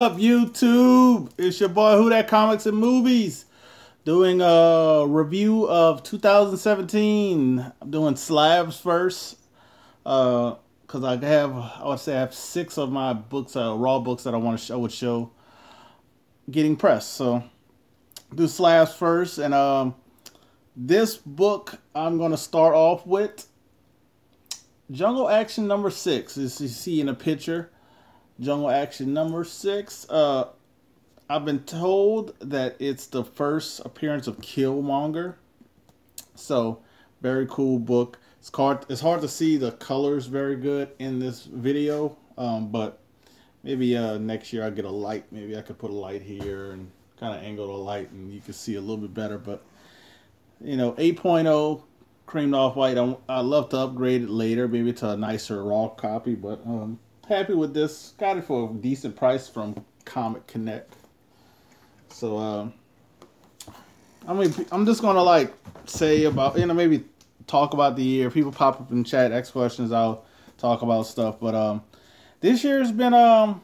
Up YouTube? It's your boy Who That Comics and Movies doing a review of 2017. I'm doing slabs first because I would say I have six of my books, raw books that I would show getting pressed. So do slabs first, and this book I'm gonna start off with Jungle Action number six. As you see in the picture, Jungle Action number six. I've been told that it's the first appearance of Killmonger. So, very cool book. It's hard to see the colors very good in this video, but maybe next year I'll get a light. Maybe I could put a light here and kind of angle the light and you can see a little bit better. But, 8.0 creamed off white. I'd love to upgrade it later, maybe to a nicer raw copy, but happy with this. Got it for a decent price from Comic Connect. So I'm just gonna like say about maybe talk about the year. People pop up in chat, ask questions. I'll talk about stuff. But this year's been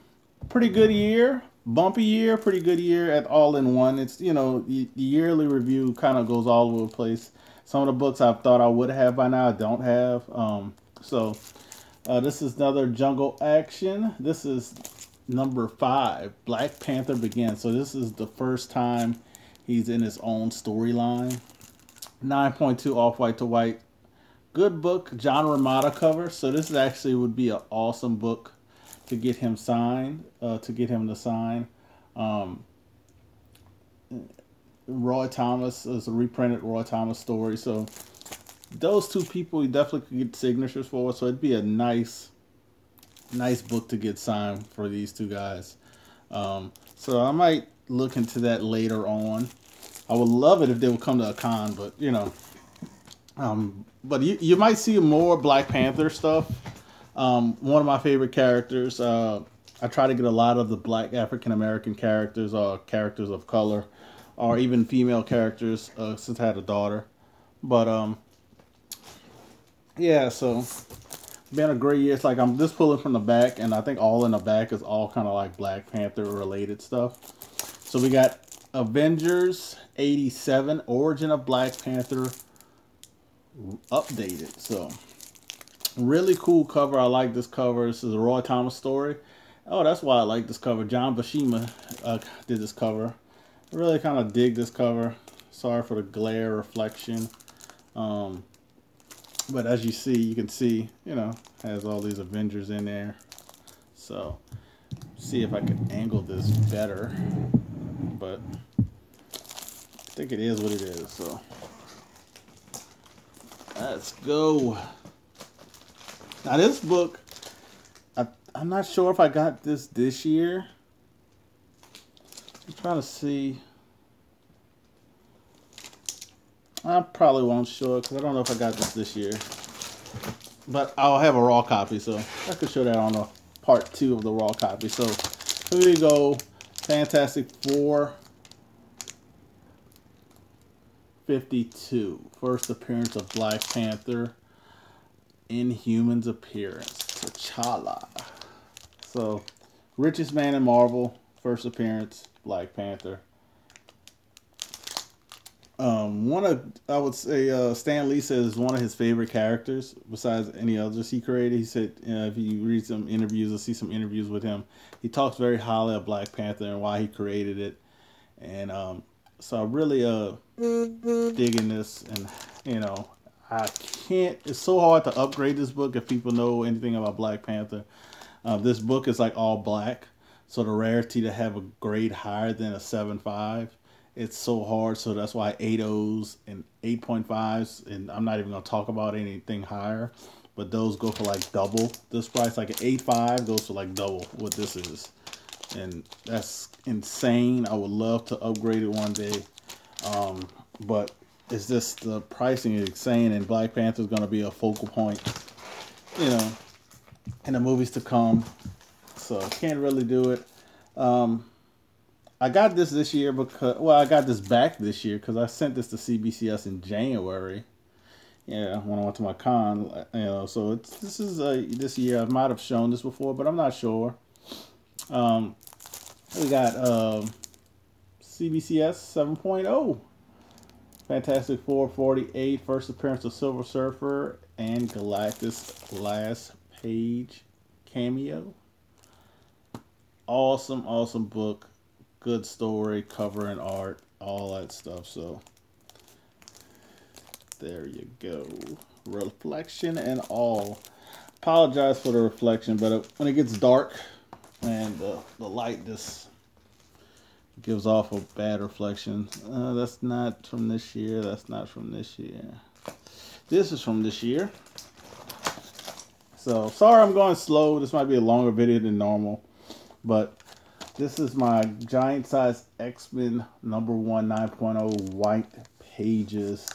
pretty good year, bumpy year, pretty good year at all in one. It's the yearly review kind of goes all over the place. Some of the books I thought I would have by now I don't have. So this is another Jungle Action. This is number 5, Black Panther Begins. So this is the first time he's in his own storyline. 9.2 off white to white. Good book, John Romita cover. So this is actually would be an awesome book to get him signed, to get him to sign. Roy Thomas is a reprinted Roy Thomas story. So those two people you definitely could get signatures for. So it'd be a nice book to get signed for these two guys. So I might look into that later on. I would love it if they would come to a con, but but you might see more Black Panther stuff. One of my favorite characters. I try to get a lot of the Black African American characters or characters of color, or even female characters. Since I had a daughter, but yeah, so been a great year. It's like I'm just pulling from the back, and I think all in the back is all kind of like Black Panther related stuff. So we got Avengers 87, Origin of Black Panther updated. So really cool cover. I like this cover. This is a Roy Thomas story. Oh, that's why I like this cover. John Buscema did this cover. I really kind of dig this cover. Sorry for the glare reflection. But as you can see, has all these Avengers in there. So, see if I can angle this better. But I think it is what it is. So, let's go. Now this book, I'm not sure if I got this year. I'm trying to see. I probably won't show it because I don't know if I got this year. But I'll have a raw copy, so I could show that on the part 2 of the raw copy. So here we go. Fantastic Four 52. First appearance of Black Panther. Inhumans appearance. T'Challa. So, richest man in Marvel. First appearance. Black Panther. I would say Stan Lee says one of his favorite characters besides any others he created. He said if you read some interviews or see some interviews with him, he talks very highly of Black Panther and why he created it. And so I'm really digging this, and I can't. It's so hard to upgrade this book if people know anything about Black Panther. This book is like all black, so the rarity to have a grade higher than a 7.5. It's so hard, so that's why 8.0s and 8.5s, and I'm not even going to talk about anything higher, but those go for like double this price. Like an 8.5 goes for like double what this is, and that's insane. I would love to upgrade it one day, but it's just the pricing is insane, and Black Panther is going to be a focal point, in the movies to come, so I can't really do it. I got this year because I got this back this year because I sent this to CBCS in January. Yeah, when I went to my con, So this year. I might have shown this before, but I'm not sure. We got CBCS 7.0. Fantastic Four 48, first appearance of Silver Surfer and Galactus last page cameo. Awesome, awesome book. Good story, cover and art, all that stuff. So there you go. Reflection and all. Apologize for the reflection, but when it gets dark and the light just gives off a bad reflection. That's not from this year. That's not from this year. This is from this year. So, sorry I'm going slow. This might be a longer video than normal. But this is my giant size X-Men #1 9.0 white pages.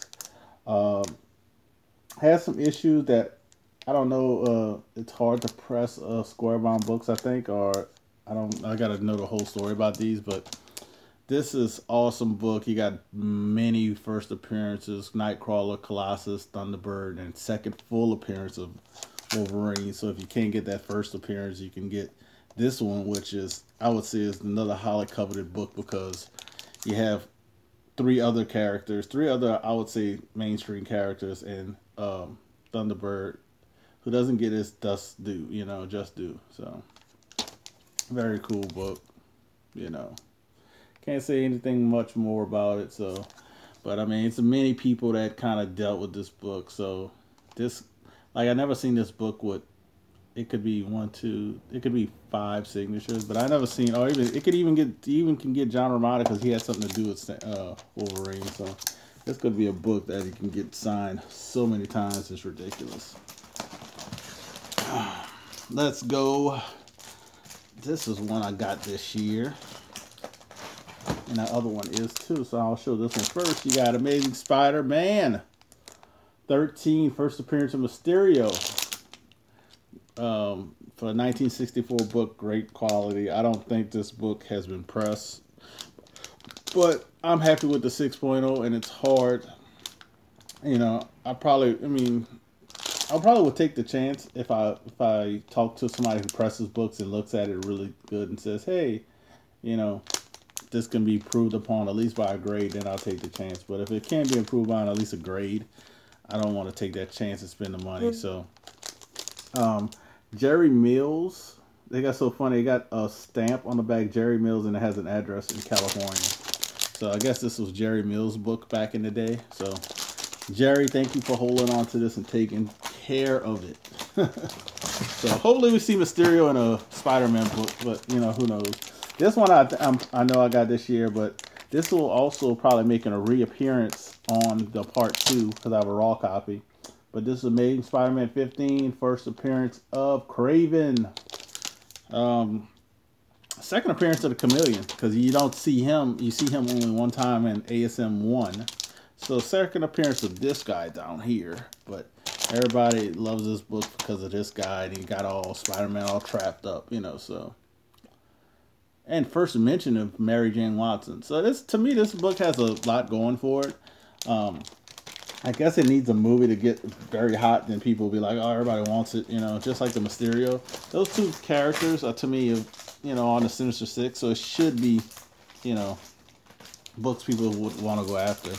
Has some issues that, I don't know, it's hard to press square-bound books, I think. Or, I got to know the whole story about these, but this is awesome book. You got many first appearances: Nightcrawler, Colossus, Thunderbird, and second full appearance of Wolverine. So if you can't get that first appearance, you can get this one, which is, I would say, is another highly coveted book because you have three other, I would say, mainstream characters, and Thunderbird, who doesn't get his just due. So very cool book, Can't say anything much more about it. So, but I mean, it's many people that kind of dealt with this book. So this, I never seen this book with, it could be 1, 2, it could be 5 signatures, but I never seen, or even it could even can get John Romita because he had something to do with Wolverine. So this could be a book that he can get signed so many times. It's ridiculous. Let's go. This is one I got this year. And that other one is too, so I'll show this one first. You got Amazing Spider-Man 13, first appearance of Mysterio. For a 1964 book, great quality. I don't think this book has been pressed, but I'm happy with the 6.0, and it's hard. I probably would take the chance if I talk to somebody who presses books and looks at it really good and says, hey, this can be improved upon at least by a grade, then I'll take the chance. But if it can't be improved on at least a grade, I don't want to take that chance and spend the money. So, Jerry Mills, they got so funny. They got a stamp on the back, Jerry Mills, and it has an address in California. So I guess this was Jerry Mills' book back in the day. So, Jerry, thank you for holding on to this and taking care of it. So hopefully we see Mysterio in a Spider-Man book, but who knows. This one I know I got this year, but this will also probably making a reappearance on the part 2 because I have a raw copy. But this is Amazing Spider-Man 15, first appearance of Kraven. Second appearance of the Chameleon, because you don't see him. You see him only one time in ASM 1. So second appearance of this guy down here. But everybody loves this book because of this guy, and he got all Spider-Man all trapped up, so. And first mention of Mary Jane Watson. So to me, this book has a lot going for it. I guess it needs a movie to get very hot, then people will be like, oh, everybody wants it, just like the Mysterio. Those two characters are, to me, on the Sinister Six, so it should be, books people would want to go after.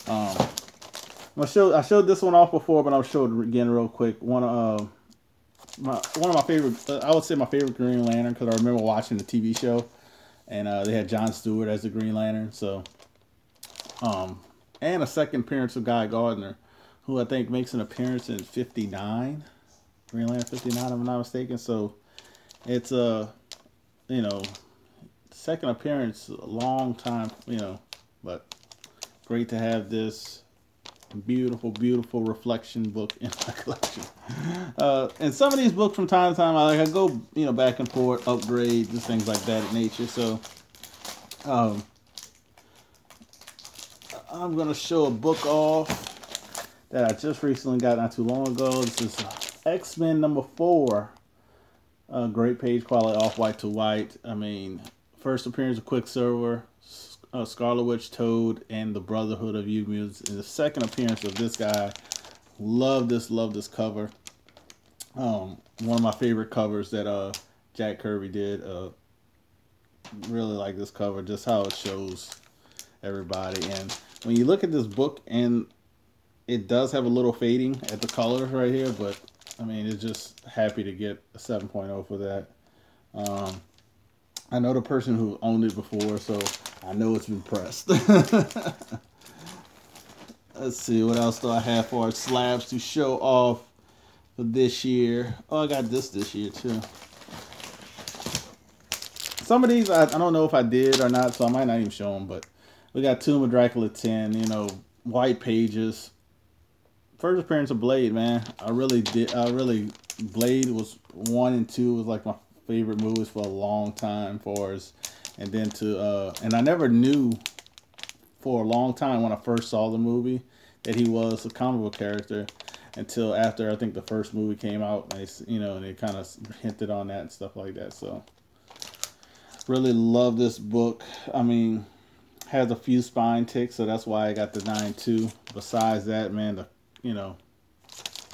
I showed this one off before, but I'll show it again real quick. One of my favorite, I would say my favorite Green Lantern, because I remember watching the TV show, and they had Jon Stewart as the Green Lantern. So, and a second appearance of Guy Gardner, who I think makes an appearance in 59, Green Lantern 59, if I'm not mistaken. So, it's second appearance, a long time, but great to have this beautiful, beautiful reflection book in my collection. And some of these books from time to time, I go, back and forth, upgrade, just things like that in nature. So, I'm going to show a book off that I just recently got not too long ago. This is X-Men #4. Great page quality, off-white to white. I mean, first appearance of Quicksilver, Scarlet Witch, Toad, and the Brotherhood of Youth Mutants. And the second appearance of this guy. Love this cover. One of my favorite covers that Jack Kirby did. really like this cover, just how it shows everybody. And when you look at this book, and it does have a little fading at the colors right here, but I mean, it's just happy to get a 7.0 for that. Um, I know the person who owned it before, so I know it's been pressed. Let's see, what else do I have for slabs to show off for this year? Oh, I got this year too. Some of these I don't know if I did or not, so I might not even show them. But we got Tomb of Dracula 10, White Pages. First appearance of Blade, man. Blade was 1 and 2 was like my favorite movies for a long time for us. And then and I never knew for a long time when I first saw the movie that he was a comic book character until after I think the first movie came out. And they kind of hinted on that and stuff like that. So really love this book. I mean, has a few spine ticks, so that's why I got the 9.2. Besides that, man, the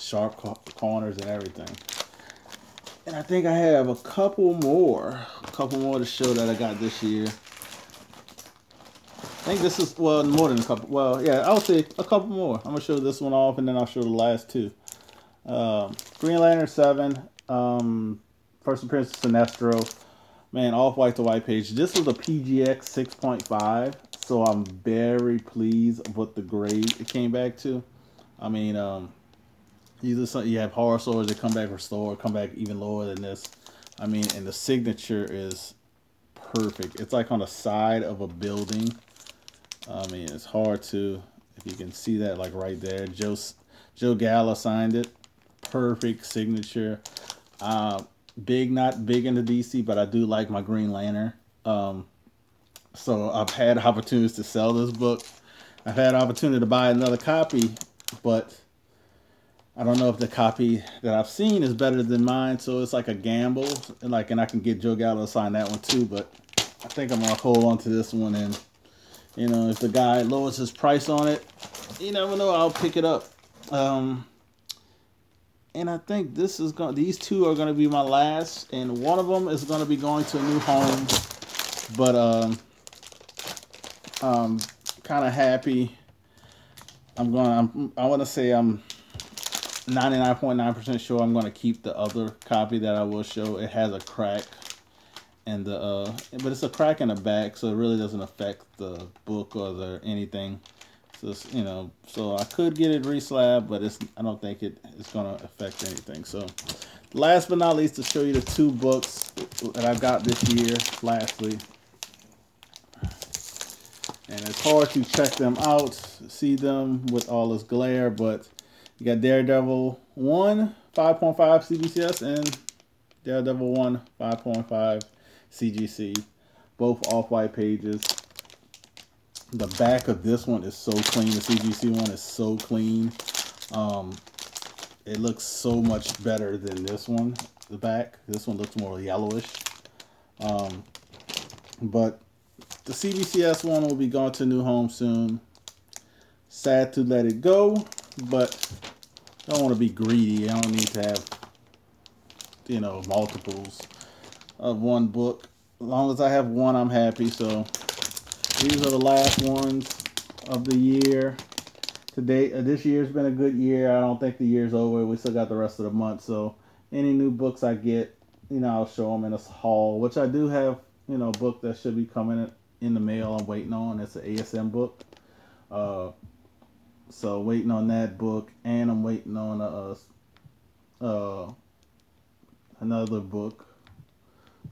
sharp corners and everything. And I think I have a couple more to show that I got this year. I think this is, well, more than a couple. Well, yeah, I'll say a couple more. I'm going to show this one off, and then I'll show the last two. Green Lantern 7, first appearance of Sinestro. Man, off-white to white page. This was a PGX 6.5, so I'm very pleased with the grade it came back to. I mean, you have horror stories that come back restored, come back even lower than this. I mean, and the signature is perfect. It's like on the side of a building. I mean, it's hard to, if you can see that, like right there. Joe Gala signed it. Perfect signature. Not big into DC, but I do like my Green Lantern. So I've had opportunities to sell this book. I've had an opportunity to buy another copy, but I don't know if the copy that I've seen is better than mine. So it's like a gamble, and I can get Joe Gallo to sign that one too. But I think I'm gonna hold on to this one, and if the guy lowers his price on it, you never know, I'll pick it up. And I think these two are gonna be my last, and one of them is gonna be going to a new home. But kind of happy. I want to say I'm 99.9% sure I'm going to keep the other copy that I will show. It has a crack, and but it's a crack in the back, so it really doesn't affect the book or anything. So so I could get it reslabbed, but I don't think it's going to affect anything. So last but not least, to show you the two books that I got this year. Lastly. And it's hard to check them out, see them with all this glare, but you got Daredevil 1, 5.5 CBCS, and Daredevil 1, 5.5 CGC. Both off-white pages. The back of this one is so clean. The CGC one is so clean. It looks so much better than this one, the back. This one looks more yellowish. But the CBCS one will be going to a new home soon. Sad to let it go, but I don't want to be greedy. I don't need to have, multiples of one book. As long as I have one, I'm happy. So these are the last ones of the year. Today, this year's been a good year. I don't think the year's over. We still got the rest of the month. So any new books I get, I'll show them in this haul, which I do have, a book that should be coming in the mail. I'm waiting on. It's an ASM book. So waiting on that book, and I'm waiting on another book.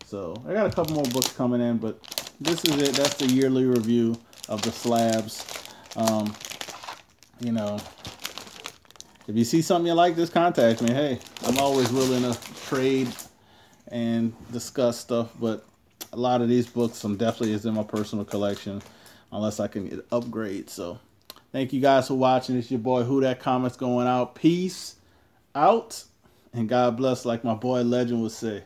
So I got a couple more books coming in, but this is it. That's the yearly review of the slabs. If you see something you like, just contact me. Hey, I'm always willing to trade and discuss stuff, but a lot of these books definitely is in my personal collection unless I can get upgrades. So thank you guys for watching. It's your boy Who That Comments going out. Peace out, and God bless, like my boy Legend would say.